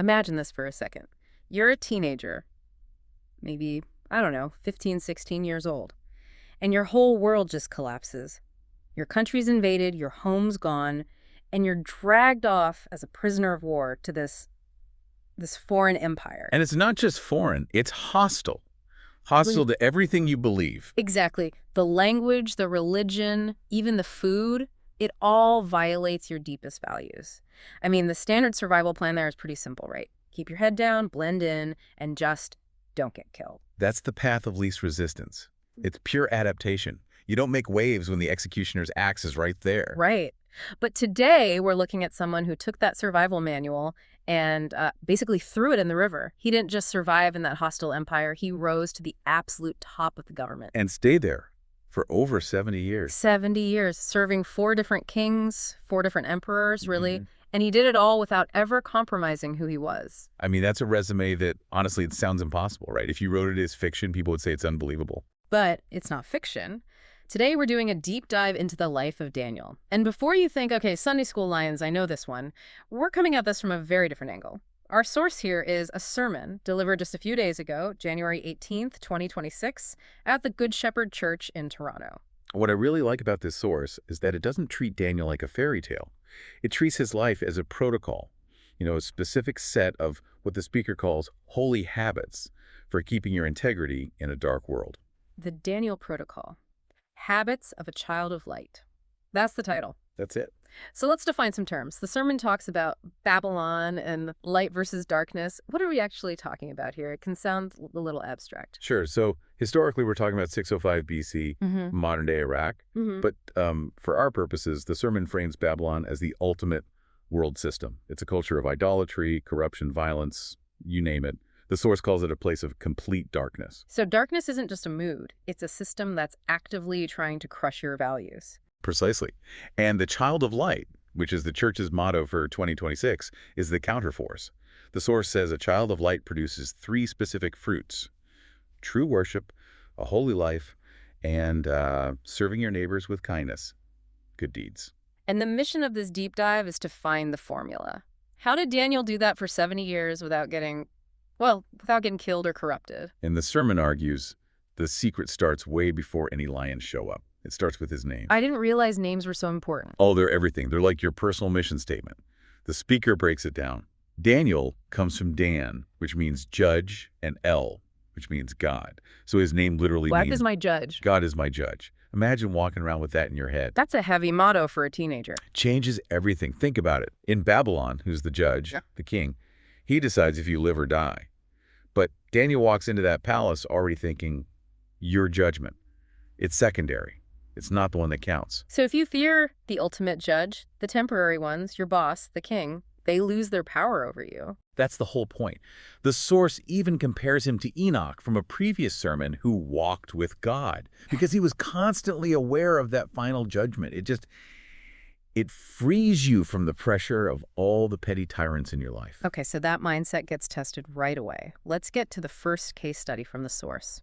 Imagine this for a second. You're a teenager, maybe, I don't know, 15, 16 years old, and your whole world just collapses. Your country's invaded, your home's gone, and you're dragged off as a prisoner of war to this foreign empire. And it's not just foreign, it's hostile. Hostile to everything you believe. Exactly. The language, the religion, even the food, it all violates your deepest values. I mean, the standard survival plan there is pretty simple, right? Keep your head down, blend in, and just don't get killed. That's the path of least resistance. It's pure adaptation. You don't make waves when the executioner's axe is right there. Right. But today, we're looking at someone who took that survival manual and basically threw it in the river. He didn't just survive in that hostile empire. He rose to the absolute top of the government. And stayed there for over 70 years. 70 years, serving 4 different kings, 4 different emperors, really. And he did it all without ever compromising who he was. I mean, that's a resume that, honestly, it sounds impossible, right? If you wrote it as fiction, people would say it's unbelievable. But it's not fiction. Today, we're doing a deep dive into the life of Daniel. And before you think, okay, Sunday School Lions, I know this one, we're coming at this from a very different angle. Our source here is a sermon delivered just a few days ago, January 18th, 2026, at the Good Shepherd Church in Toronto. What I really like about this source is that it doesn't treat Daniel like a fairy tale. It treats his life as a protocol, a specific set of what the speaker calls holy habits for keeping your integrity in a dark world. The Daniel Protocol. Habits of a Child of Light. That's the title. That's it. So let's define some terms. The sermon talks about Babylon and light versus darkness. What are we actually talking about here? It can sound a little abstract. Sure. So historically, we're talking about 605 BC, modern-day Iraq. But for our purposes, the sermon frames Babylon as the ultimate world system. It's a culture of idolatry, corruption, violence, you name it. The source calls it a place of complete darkness. So darkness isn't just a mood. It's a system that's actively trying to crush your values. Precisely. And the child of light, which is the church's motto for 2026, is the counterforce. The source says a child of light produces 3 specific fruits: true worship, a holy life, and serving your neighbors with kindness. Good deeds. And the mission of this deep dive is to find the formula. How did Daniel do that for 70 years without getting killed or corrupted? And the sermon argues the secret starts way before any lions show up. It starts with his name. I didn't realize names were so important. Oh, they're everything. They're like your personal mission statement. The speaker breaks it down. Daniel comes from Dan, which means judge, and El, which means God. So his name literally means... God is my judge. God is my judge. Imagine walking around with that in your head. That's a heavy motto for a teenager. Changes everything. Think about it. In Babylon, who's the judge, the king, he decides if you live or die. But Daniel walks into that palace already thinking, your judgment. It's secondary. It's not the one that counts. So if you fear the ultimate judge, the temporary ones, your boss, the king, they lose their power over you. That's the whole point. The source even compares him to Enoch from a previous sermon who walked with God because he was constantly aware of that final judgment. It frees you from the pressure of all the petty tyrants in your life. Okay, so that mindset gets tested right away. Let's get to the first case study from the source.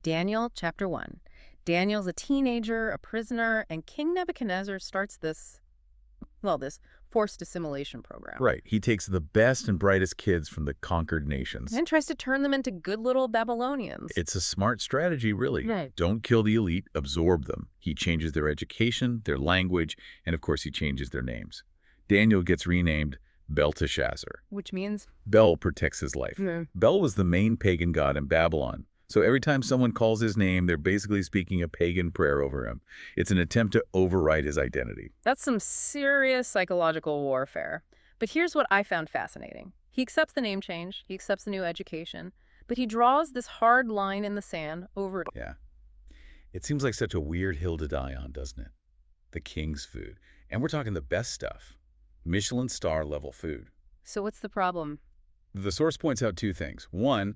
Daniel chapter 1. Daniel's a teenager, a prisoner, and King Nebuchadnezzar starts this forced assimilation program. Right. He takes the best and brightest kids from the conquered nations. And tries to turn them into good little Babylonians. It's a smart strategy, really. Right. Don't kill the elite, absorb them. He changes their education, their language, and of course he changes their names. Daniel gets renamed Belteshazzar. Which means? Bel protects his life. Bel was the main pagan god in Babylon. So every time someone calls his name, they're basically speaking a pagan prayer over him. It's an attempt to override his identity. That's some serious psychological warfare. But here's what I found fascinating. He accepts the name change, he accepts the new education, but he draws this hard line in the sand over it. Yeah. It seems like such a weird hill to die on, doesn't it? The king's food. And we're talking the best stuff. Michelin star level food. So what's the problem? The source points out 2 things. One,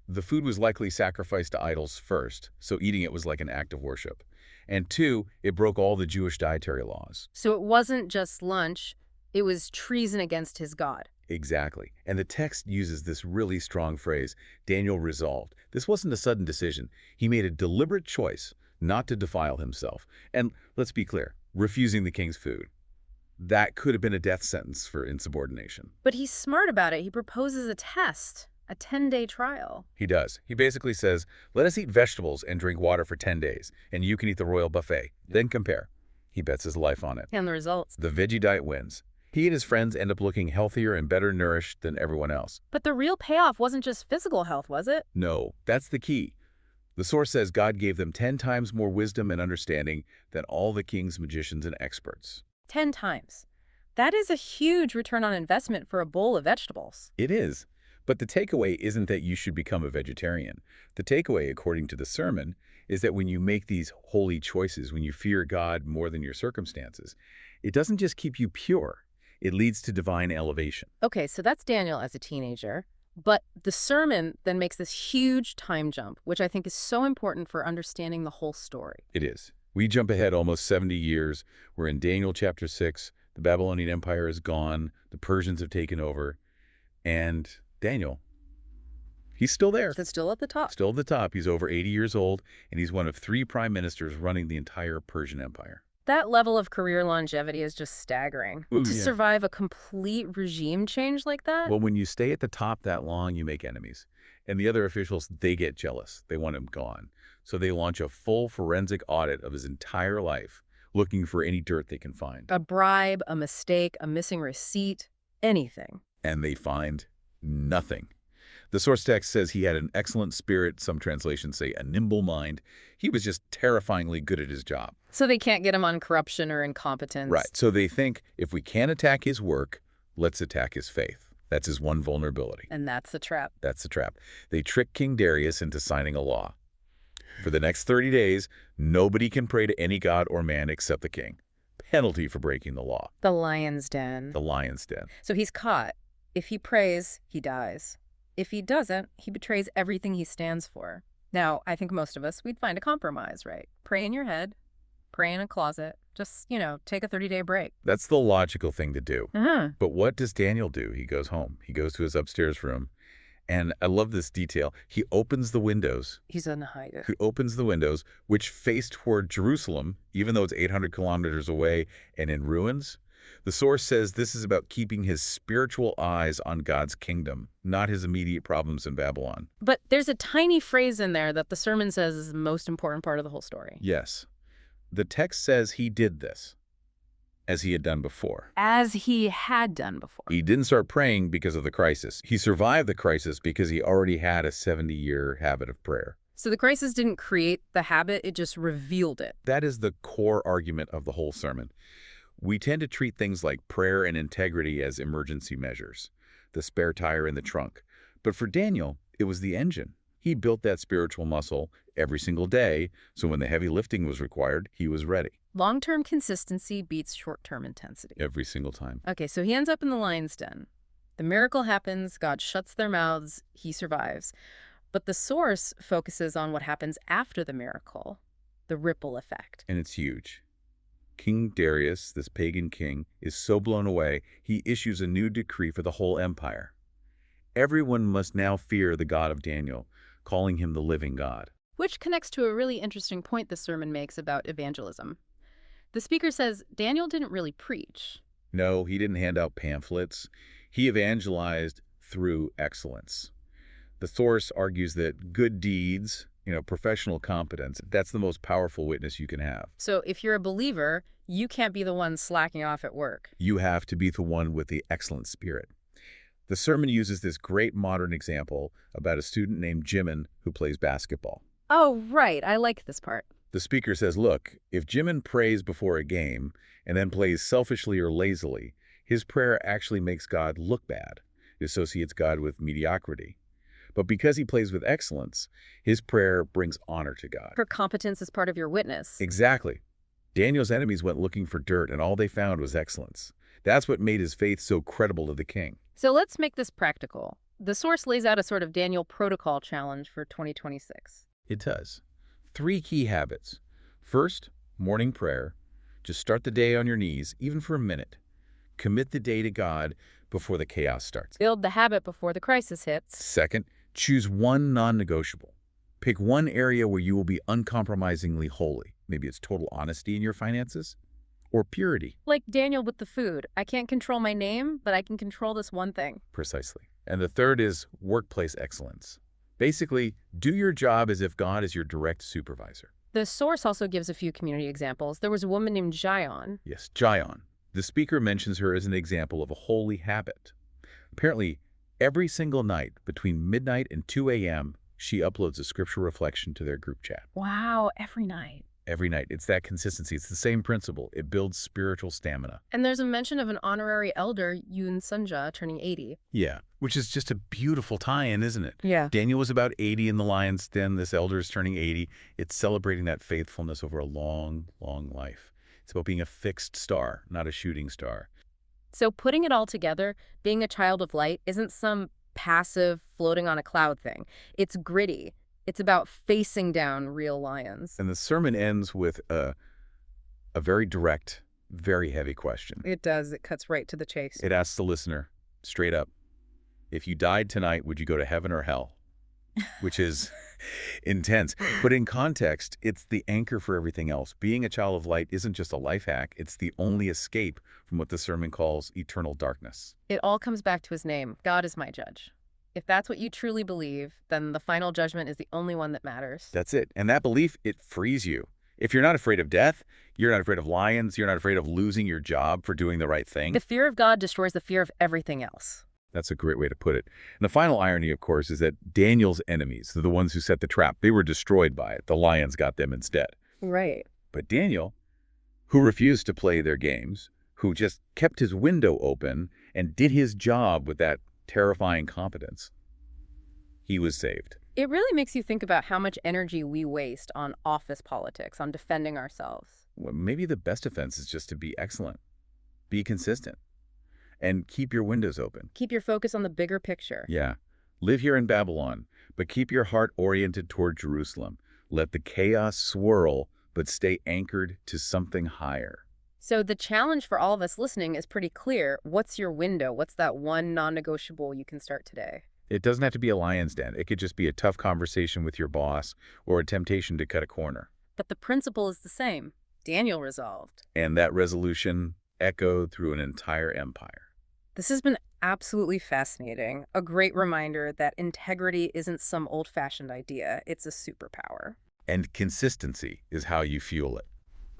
the food was likely sacrificed to idols first, so eating it was like an act of worship. And 2, it broke all the Jewish dietary laws. So it wasn't just lunch, it was treason against his God. Exactly. And the text uses this really strong phrase, Daniel resolved. This wasn't a sudden decision. He made a deliberate choice not to defile himself. And let's be clear, refusing the king's food. That could have been a death sentence for insubordination. But he's smart about it. He proposes a test, a 10-day trial. He does. He basically says, let us eat vegetables and drink water for 10 days, and you can eat the royal buffet. Then compare. He bets his life on it. And the results. The veggie diet wins. He and his friends end up looking healthier and better nourished than everyone else. But the real payoff wasn't just physical health, was it? No, that's the key. The source says God gave them 10 times more wisdom and understanding than all the king's magicians and experts. 10 times. That is a huge return on investment for a bowl of vegetables. It is. But the takeaway isn't that you should become a vegetarian. The takeaway, according to the sermon, is that when you make these holy choices, when you fear God more than your circumstances, it doesn't just keep you pure. It leads to divine elevation. Okay, so that's Daniel as a teenager. But the sermon then makes this huge time jump, which I think is so important for understanding the whole story. It is. We jump ahead almost 70 years. We're in Daniel chapter 6. The Babylonian Empire is gone. The Persians have taken over. And Daniel, he's still there. It's still at the top. Still at the top. He's over 80 years old, and he's one of 3 prime ministers running the entire Persian Empire. That level of career longevity is just staggering. Ooh, To yeah. survive a complete regime change like that? Well, when you stay at the top that long, you make enemies. And the other officials, they get jealous. They want him gone. So they launch a full forensic audit of his entire life, looking for any dirt they can find. A bribe, a mistake, a missing receipt, anything. And they find nothing. The source text says he had an excellent spirit. Some translations say a nimble mind. He was just terrifyingly good at his job. So they can't get him on corruption or incompetence. Right. So they think if we can't attack his work, let's attack his faith. That's his one vulnerability. And that's the trap. That's the trap. They trick King Darius into signing a law. For the next 30 days, nobody can pray to any god or man except the king. Penalty for breaking the law. The lion's den. The lion's den. So he's caught. If he prays, he dies. If he doesn't, he betrays everything he stands for. Now, I think most of us, we'd find a compromise, right? Pray in your head, pray in a closet, just, take a 30-day break. That's the logical thing to do. Mm-hmm. But what does Daniel do? He goes home. He goes to his upstairs room. And I love this detail. He opens the windows. He's in hide. He opens the windows, which face toward Jerusalem, even though it's 800 kilometers away and in ruins. The source says this is about keeping his spiritual eyes on God's kingdom, not his immediate problems in Babylon. But there's a tiny phrase in there that the sermon says is the most important part of the whole story. Yes. The text says he did this, as he had done before. As he had done before. He didn't start praying because of the crisis. He survived the crisis because he already had a 70-year habit of prayer. So the crisis didn't create the habit, it just revealed it. That is the core argument of the whole sermon. We tend to treat things like prayer and integrity as emergency measures, the spare tire in the trunk. But for Daniel, it was the engine. He built that spiritual muscle every single day, so when the heavy lifting was required, he was ready. Long-term consistency beats short-term intensity. Every single time. Okay, so he ends up in the lion's den. The miracle happens, God shuts their mouths, he survives. But the source focuses on what happens after the miracle, the ripple effect. And it's huge. King Darius, this pagan king, is so blown away, he issues a new decree for the whole empire. Everyone must now fear the God of Daniel, calling him the living God. Which connects to a really interesting point the sermon makes about evangelism. The speaker says Daniel didn't really preach. No, he didn't hand out pamphlets. He evangelized through excellence. The source argues that good deeds, professional competence, that's the most powerful witness you can have. So if you're a believer, you can't be the one slacking off at work. You have to be the one with the excellent spirit. The sermon uses this great modern example about a student named Jimin who plays basketball. Oh, right. I like this part. The speaker says, look, if Jimin prays before a game and then plays selfishly or lazily, his prayer actually makes God look bad. It associates God with mediocrity. But because he plays with excellence, his prayer brings honor to God. Her competence is part of your witness. Exactly. Daniel's enemies went looking for dirt, and all they found was excellence. That's what made his faith so credible to the king. So let's make this practical. The source lays out a sort of Daniel protocol challenge for 2026. It does. 3 key habits. First, morning prayer. Just start the day on your knees, even for a minute. Commit the day to God before the chaos starts. Build the habit before the crisis hits. Second, choose one non-negotiable. Pick one area where you will be uncompromisingly holy. Maybe it's total honesty in your finances. or purity. Like Daniel with the food. I can't control my name, but I can control this one thing. Precisely. And the third is workplace excellence. Basically, do your job as if God is your direct supervisor. The source also gives a few community examples. There was a woman named Jion. Yes, Jion. The speaker mentions her as an example of a holy habit. Apparently, every single night between midnight and 2 a.m., she uploads a scripture reflection to their group chat. Wow, every night. Every night. It's that consistency. It's the same principle. It builds spiritual stamina. And there's a mention of an honorary elder, Yoon Sunja, turning 80. Yeah, which is just a beautiful tie-in, isn't it? Yeah. Daniel was about 80 in the lion's den. This elder is turning 80. It's celebrating that faithfulness over a long, long life. It's about being a fixed star, not a shooting star. So putting it all together, being a child of light isn't some passive, floating on a cloud thing. It's gritty. It's about facing down real lions. And the sermon ends with a very direct, very heavy question. It does. It cuts right to the chase. It asks the listener, straight up, if you died tonight, would you go to heaven or hell? Which is intense. But in context, it's the anchor for everything else. Being a child of light isn't just a life hack. It's the only escape from what the sermon calls eternal darkness. It all comes back to his name. God is my judge. If that's what you truly believe, then the final judgment is the only one that matters. That's it. And that belief, it frees you. If you're not afraid of death, you're not afraid of lions, you're not afraid of losing your job for doing the right thing. The fear of God destroys the fear of everything else. That's a great way to put it. And the final irony, of course, is that Daniel's enemies, the ones who set the trap, they were destroyed by it. The lions got them instead. Right. But Daniel, who refused to play their games, who just kept his window open and did his job with that terrifying competence, he was saved. It really makes you think about how much energy we waste on office politics, on defending ourselves. Well, maybe the best defense is just to be excellent, be consistent, and keep your windows open. Keep your focus on the bigger picture. Yeah. Live here in Babylon, but keep your heart oriented toward Jerusalem. Let the chaos swirl, but stay anchored to something higher. So the challenge for all of us listening is pretty clear. What's your window? What's that one non-negotiable you can start today? It doesn't have to be a lion's den. It could just be a tough conversation with your boss or a temptation to cut a corner. But the principle is the same. Daniel resolved. And that resolution echoed through an entire empire. This has been absolutely fascinating. A great reminder that integrity isn't some old-fashioned idea. It's a superpower. And consistency is how you fuel it.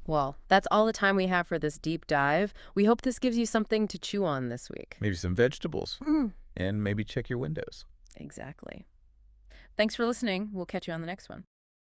Well, that's all the time we have for this deep dive. We hope this gives you something to chew on this week. Maybe some vegetables. And maybe check your windows. Exactly. Thanks for listening. We'll catch you on the next one.